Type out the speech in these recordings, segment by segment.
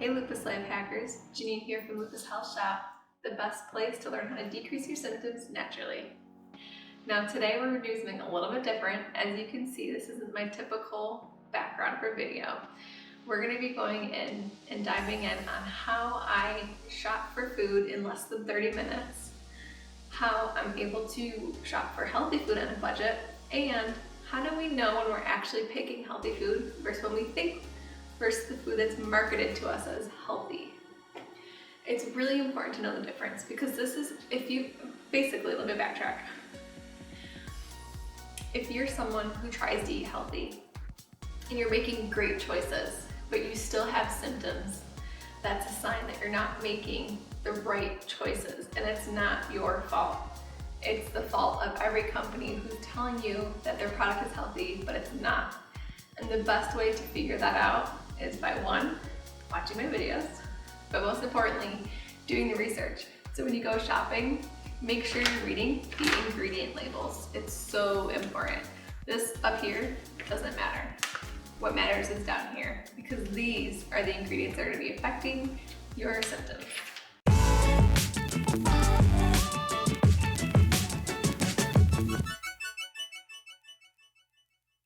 Hey Lupus Life Hackers, Janine here from Lupus Health Shop, the best place to learn how to decrease your symptoms naturally. Now today we're doing something a little bit different. As you can see, this isn't my typical background for video. We're going to be going in and diving in on how I shop for food in less than 30 minutes, how I'm able to shop for healthy food on a budget, and how do we know when we're actually picking healthy food versus when we think versus the food that's marketed to us as healthy. It's really important to know the difference because this is, let me backtrack. If you're someone who tries to eat healthy and you're making great choices, but you still have symptoms, that's a sign that you're not making the right choices, and it's not your fault. It's the fault of every company who's telling you that their product is healthy, but it's not. And the best way to figure that out is by one, watching my videos, but most importantly, doing the research. So when you go shopping, make sure you're reading the ingredient labels. It's so important. This up here doesn't matter. What matters is down here, because these are the ingredients that are going to be affecting your symptoms.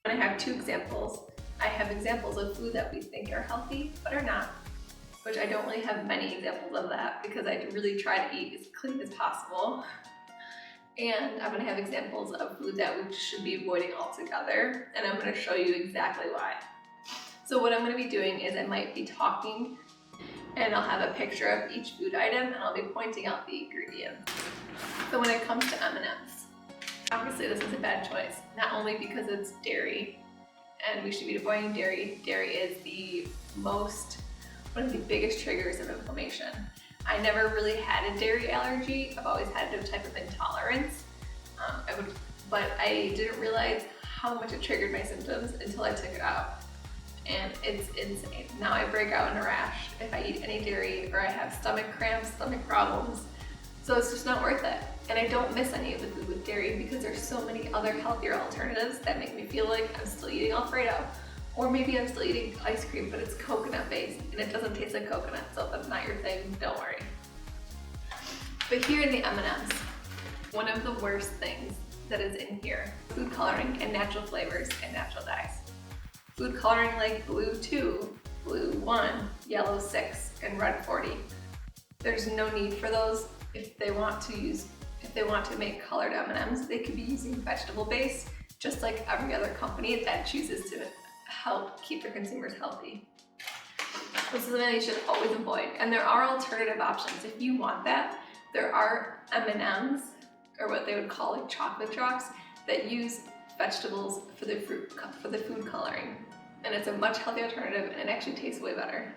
I have two examples. I have examples of food that we think are healthy but are not, which I don't really have many examples of that because I really try to eat as clean as possible. And I'm going to have examples of food that we should be avoiding altogether, and I'm going to show you exactly why. So what I'm going to be doing is I might be talking and I'll have a picture of each food item and I'll be pointing out the ingredients. So when it comes to M&Ms, obviously this is a bad choice, not only because it's dairy and we should be avoiding dairy. Dairy is one of the biggest triggers of inflammation. I never really had a dairy allergy. I've always had a type of intolerance, but I didn't realize how much it triggered my symptoms until I took it out. And it's insane. Now I break out in a rash if I eat any dairy, or I have stomach cramps, stomach problems. So it's just not worth it. And I don't miss any of the food with dairy because there's so many other healthier alternatives that make me feel like I'm still eating Alfredo. Or maybe I'm still eating ice cream, but it's coconut based and it doesn't taste like coconut. So if that's not your thing, don't worry. But here in the M&Ms, one of the worst things that is in here, food coloring and natural flavors and natural dyes. Food coloring like blue 2, blue 1, yellow 6, and red 40. There's no need for those. If they want to make colored M&Ms, they could be using vegetable base, just like every other company that chooses to help keep their consumers healthy. This is something you should always avoid. And there are alternative options. If you want that, there are M&Ms, or what they would call like chocolate drops, that use vegetables for the food coloring. And it's a much healthier alternative and it actually tastes way better.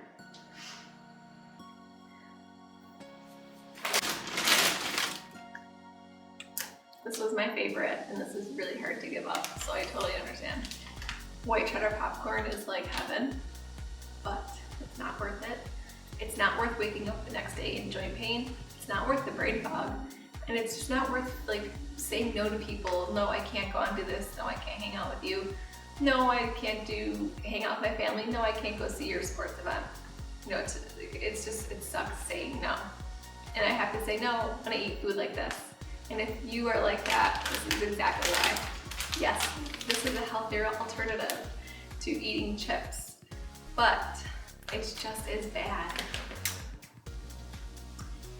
This was my favorite, and this is really hard to give up, so I totally understand. White cheddar popcorn is like heaven, but it's not worth it. It's not worth waking up the next day in joint pain. It's not worth the brain fog, and it's just not worth saying no to people. No, I can't go on to this. No, I can't hang out with you. No, I can't hang out with my family. No, I can't go see your sports event. You know, it sucks saying no. And I have to say no when I eat food like this. And if you are like that, this is exactly why. Yes, this is a healthier alternative to eating chips, but it's just as bad.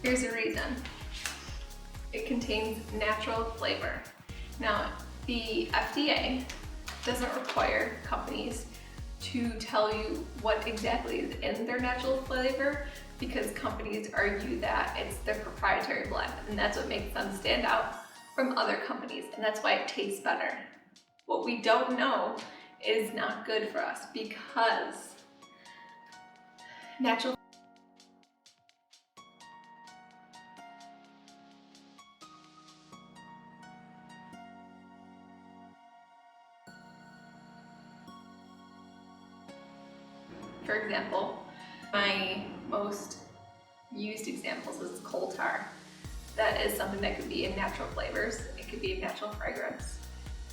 Here's a reason. It contains natural flavor. Now, the FDA doesn't require companies to tell you what exactly is in their natural flavor, because companies argue that it's their proprietary blend, and that's what makes them stand out from other companies, and that's why it tastes better. What we don't know is not good for us because natural For example, my most used examples is coal tar. That is something that could be in natural flavors. It could be in natural fragrance.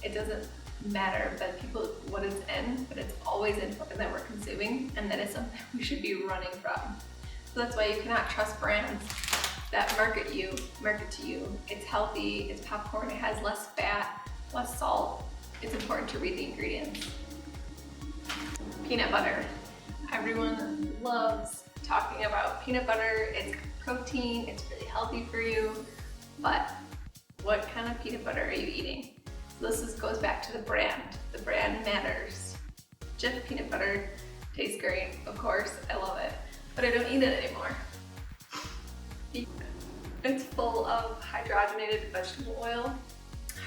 It doesn't matter that people what it's in, but it's always in something that we're consuming, and that is something we should be running from. So that's why you cannot trust brands that market to you. It's healthy, it's popcorn, it has less fat, less salt. It's important to read the ingredients. Peanut butter. Everyone loves talking about peanut butter. It's protein, it's really healthy for you, but what kind of peanut butter are you eating? So this goes back to the brand. The brand matters. Jif peanut butter tastes great, of course, I love it, but I don't eat it anymore. It's full of hydrogenated vegetable oil.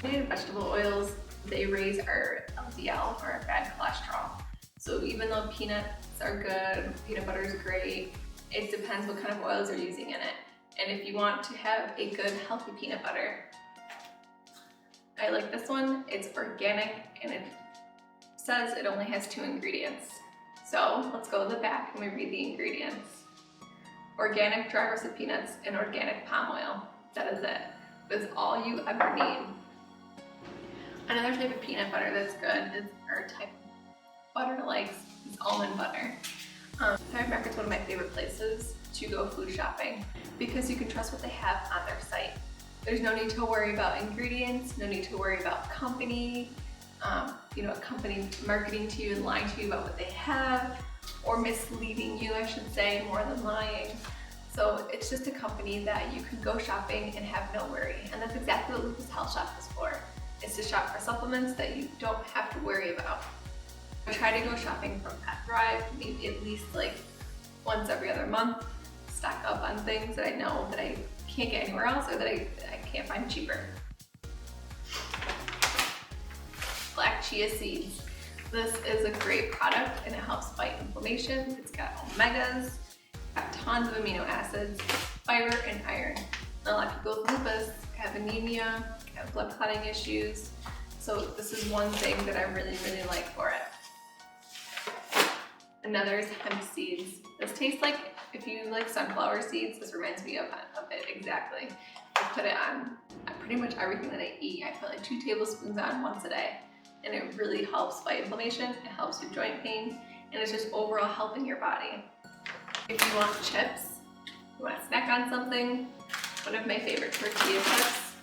Hydrogenated vegetable oils, they raise our LDL, or our bad cholesterol. So even though peanuts are good, peanut butter is great, it depends what kind of oils you're using in it. And if you want to have a good, healthy peanut butter, I like this one. It's organic, and it says it only has 2 ingredients. So let's go to the back and we read the ingredients. Organic dry roasted peanuts and organic palm oil. That is it. That's all you ever need. Another type of peanut butter that's good is, or type of butter likes, is almond butter. Thrive Market's one of my favorite places to go food shopping because you can trust what they have on their site. There's no need to worry about ingredients, no need to worry about company, a company marketing to you and lying to you about what they have, or misleading you, I should say, more than lying. So it's just a company that you can go shopping and have no worry. And that's exactly what Lupus Health Shop is for. It's to shop for supplements that you don't have to worry about. I try to go shopping from Pet Thrive, maybe at least like once every other month, stock up on things that I know that I can't get anywhere else or that I can't find cheaper. Black chia seeds. This is a great product and it helps fight inflammation. It's got omegas, got tons of amino acids, fiber, and iron. And a lot of people with lupus have anemia, have blood clotting issues. So this is one thing that I really, really like for it. Another is hemp seeds. This tastes like, if you like sunflower seeds, this reminds me of it exactly. I put it on pretty much everything that I eat. I put like 2 tablespoons on once a day. And it really helps fight inflammation, it helps with joint pain, and it's just overall helping your body. If you want chips, you want to snack on something, one of my favorite tortilla chips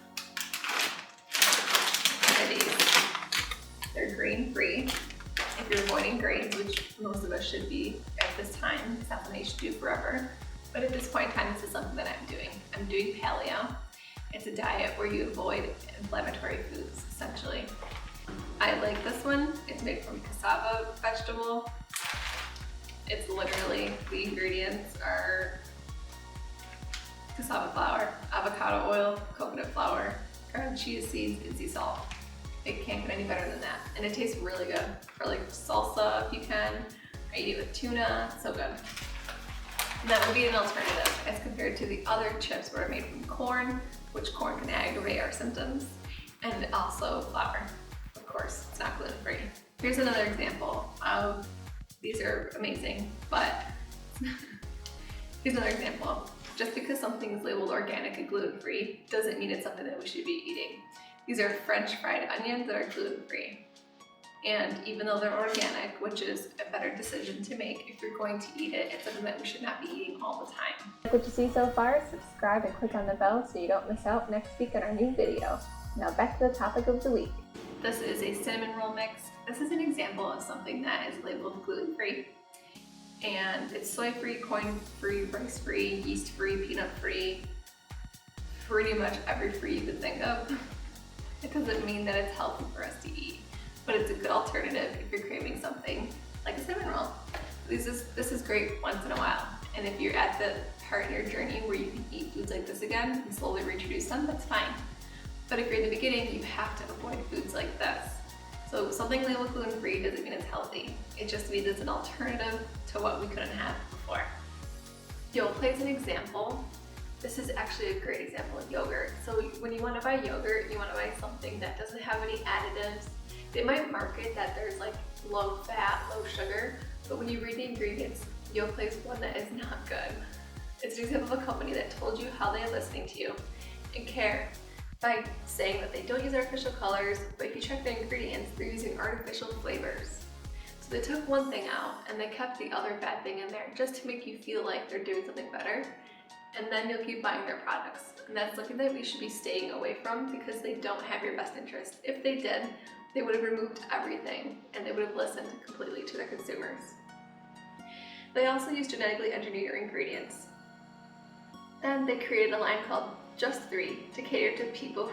are these. They're grain-free. If you're avoiding grains, which most of us should be at this time, it's not something you should do forever. But at this point in time, this is something that I'm doing. I'm doing paleo. It's a diet where you avoid inflammatory foods, essentially. I like this one. It's made from cassava vegetable. It's literally, the ingredients are cassava flour, avocado oil, coconut flour, ground chia seeds, and sea salt. It can't get any better than that. And it tastes really good. For like salsa, if you can. I eat it with tuna, so good. And that would be an alternative as compared to the other chips that are made from corn, which corn can aggravate our symptoms, and also flour. Of course, it's not gluten-free. Here's another example of, these are amazing, but here's another example. Just because something is labeled organic and gluten-free doesn't mean it's something that we should be eating. These are French fried onions that are gluten-free. And even though they're organic, which is a better decision to make if you're going to eat it, it's something that we should not be eating all the time. Like what you see so far, subscribe and click on the bell so you don't miss out next week on our new video. Now back to the topic of the week. This is a cinnamon roll mix. This is an example of something that is labeled gluten-free. And it's soy-free, corn-free, rice-free, yeast-free, peanut-free, pretty much every free you could think of. It doesn't mean that it's healthy for us to eat, but it's a good alternative if you're craving something like a cinnamon roll. This is great once in a while. And if you're at the part in your journey where you can eat foods like this again and slowly reintroduce them, that's fine. But if you're in the beginning, you have to avoid foods like this. So something labeled gluten-free doesn't mean it's healthy. It just means it's an alternative to what we couldn't have before. Yoplait is an example. This is actually a great example of yogurt. So when you want to buy yogurt, you want to buy something that doesn't have any additives. They might market that there's like low fat, low sugar, but when you read the ingredients, Yoplait is one that is not good. It's an example of a company that told you how they are listening to you and care. by saying that they don't use artificial colors, but if you check the ingredients, they're using artificial flavors. So they took one thing out and they kept the other bad thing in there just to make you feel like they're doing something better, and then you'll keep buying their products. And that's something that we should be staying away from because they don't have your best interest. If they did, they would have removed everything and they would have listened completely to their consumers. They also use genetically engineered ingredients. Then they created a line called Just 3 to cater to people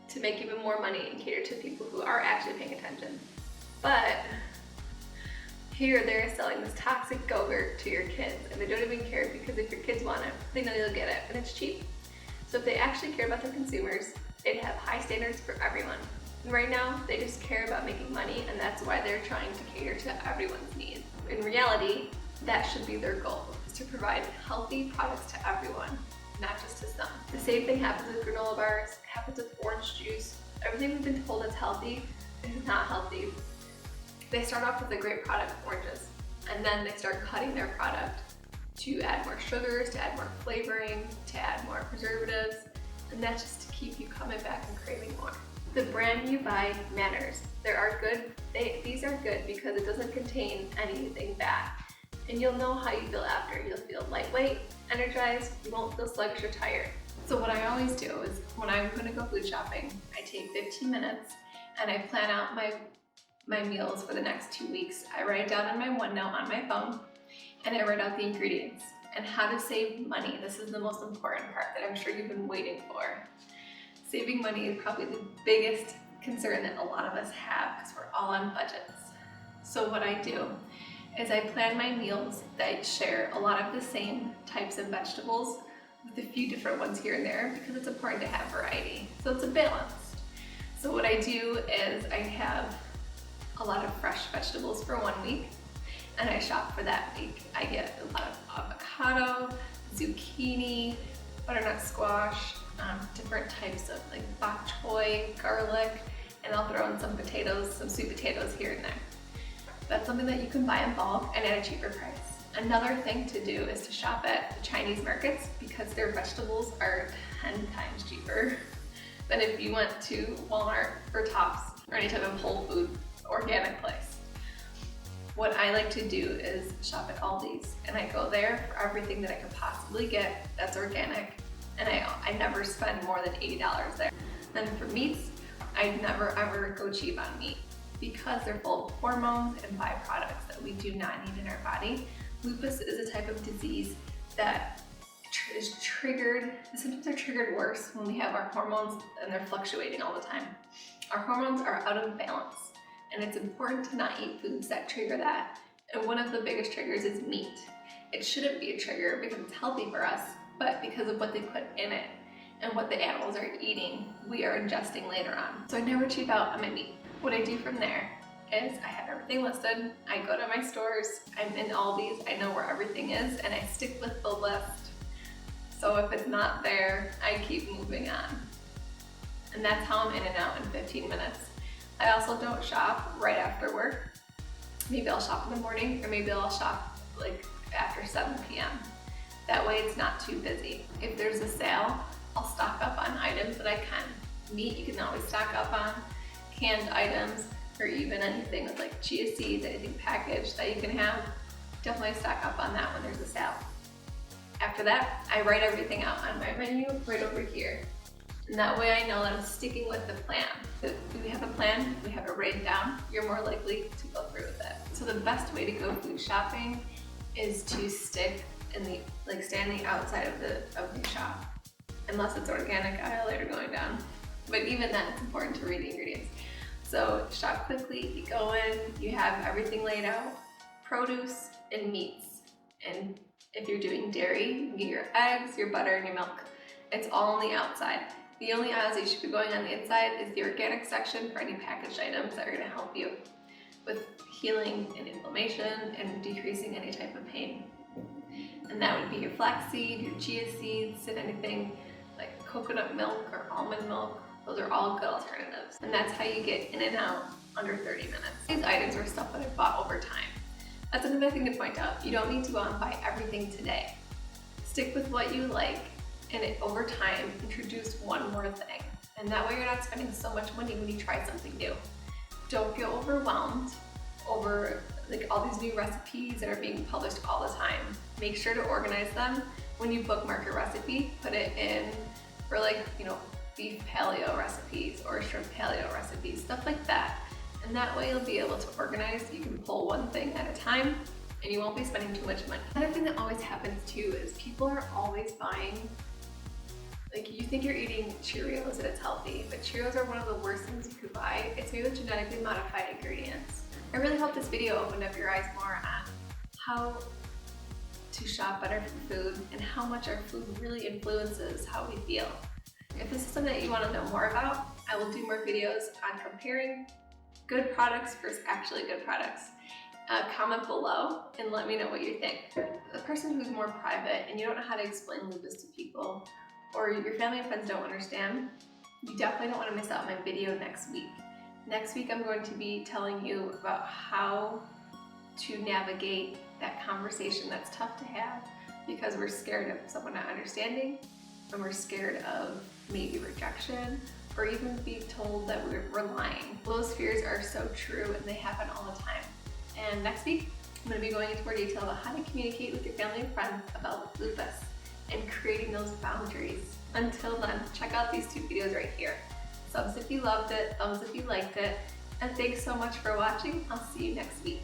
to make even more money and cater to people who are actually paying attention. But here they're selling this toxic yogurt to your kids, and they don't even care because if your kids want it, they know you'll get it, and it's cheap. So if they actually care about their consumers, they'd have high standards for everyone. And right now, they just care about making money, and that's why they're trying to cater to everyone's needs. In reality, that should be their goal, is to provide healthy products to everyone, not just to some. The same thing happens with granola bars, it happens with orange juice. Everything we've been told is healthy is not healthy. They start off with a great product, oranges, and then they start cutting their product to add more sugars, to add more flavoring, to add more preservatives, and that's just to keep you coming back and craving more. The brand you buy matters. These are good because it doesn't contain anything bad, and you'll know how you feel after. You'll feel lightweight, energized, you won't feel sluggish or tired. So what I always do is when I'm gonna go food shopping, I take 15 minutes and I plan out my meals for the next 2 weeks. I write it down in my OneNote on my phone, and I write out the ingredients and how to save money. This is the most important part that I'm sure you've been waiting for. Saving money is probably the biggest concern that a lot of us have because we're all on budgets. So what I do is I plan my meals that share a lot of the same types of vegetables with a few different ones here and there because it's important to have variety. So it's a balance. So what I do is I have a lot of fresh vegetables for 1 week, and I shop for that week. I get a lot of avocado, zucchini, butternut squash, different types of like bok choy, garlic, and I'll throw in some potatoes, some sweet potatoes here and there. That's something that you can buy in bulk and at a cheaper price. Another thing to do is to shop at the Chinese markets because their vegetables are 10 times cheaper than if you went to Walmart or Tops or any type of whole food organic place. What I like to do is shop at Aldi's, and I go there for everything that I could possibly get that's organic, and I never spend more than $80 there. Then for meats, I never ever go cheap on meat because they're full of hormones and byproducts that we do not need in our body. Lupus is a type of disease that is triggered, the symptoms are triggered worse when we have our hormones and they're fluctuating all the time. Our hormones are out of balance, and it's important to not eat foods that trigger that. And one of the biggest triggers is meat. It shouldn't be a trigger because it's healthy for us, but because of what they put in it and what the animals are eating, we are ingesting later on. So I never cheap out on my meat. What I do from there is I have everything listed. I go to my stores, I'm in Aldi's, I know where everything is, and I stick with the list. So if it's not there, I keep moving on. And that's how I'm in and out in 15 minutes. I also don't shop right after work. Maybe I'll shop in the morning, or maybe I'll shop like after 7 p.m. That way it's not too busy. If there's a sale, I'll stock up on items that I can. Meat you can always stock up on, canned items, or even anything with like chia seeds, anything packaged that you can have. Definitely stock up on that when there's a sale. After that, I write everything out on my menu right over here. And that way I know that I'm sticking with the plan. If we have a plan, we have it written down, you're more likely to go through with it. So the best way to go food shopping is to stick in the, stand the outside of the shop. Unless it's organic aisle that you're going down. But even then, it's important to read the ingredients. So shop quickly, you go in, you have everything laid out, produce and meats. And if you're doing dairy, you can get your eggs, your butter, and your milk. It's all on the outside. The only aisles you should be going on the inside is the organic section for any packaged items that are gonna help you with healing and inflammation and decreasing any type of pain. And that would be your flaxseed, your chia seeds, and anything like coconut milk or almond milk. Those are all good alternatives. And that's how you get in and out under 30 minutes. These items are stuff that I've bought over time. That's another thing to point out. You don't need to go out and buy everything today. Stick with what you like and over time introduce one more thing. And that way you're not spending so much money when you try something new. Don't get overwhelmed over like all these new recipes that are being published all the time. Make sure to organize them. When you bookmark a recipe, put it in for like, beef paleo recipes or shrimp paleo recipes, stuff like that. And that way you'll be able to organize. You can pull one thing at a time and you won't be spending too much money. Another thing that always happens too is people are always buying, like you think you're eating Cheerios and it's healthy, but Cheerios are one of the worst things you could buy. It's made with genetically modified ingredients. I really hope this video opened up your eyes more on how to shop better for food and how much our food really influences how we feel. If this is something that you want to know more about, I will do more videos on comparing good products versus actually good products. Comment below and let me know what you think. The person who's more private and you don't know how to explain lupus to people, or your family and friends don't understand, you definitely don't want to miss out on my video next week. Next week I'm going to be telling you about how to navigate that conversation that's tough to have because we're scared of someone not understanding, and we're scared of maybe rejection, or even being told that we're lying. Those fears are so true and they happen all the time. And next week, I'm going to be going into more detail about how to communicate with your family and friends about lupus and creating those boundaries. Until then, check out these 2 videos right here. Subs if you loved it, thumbs if you liked it, and thanks so much for watching. I'll see you next week.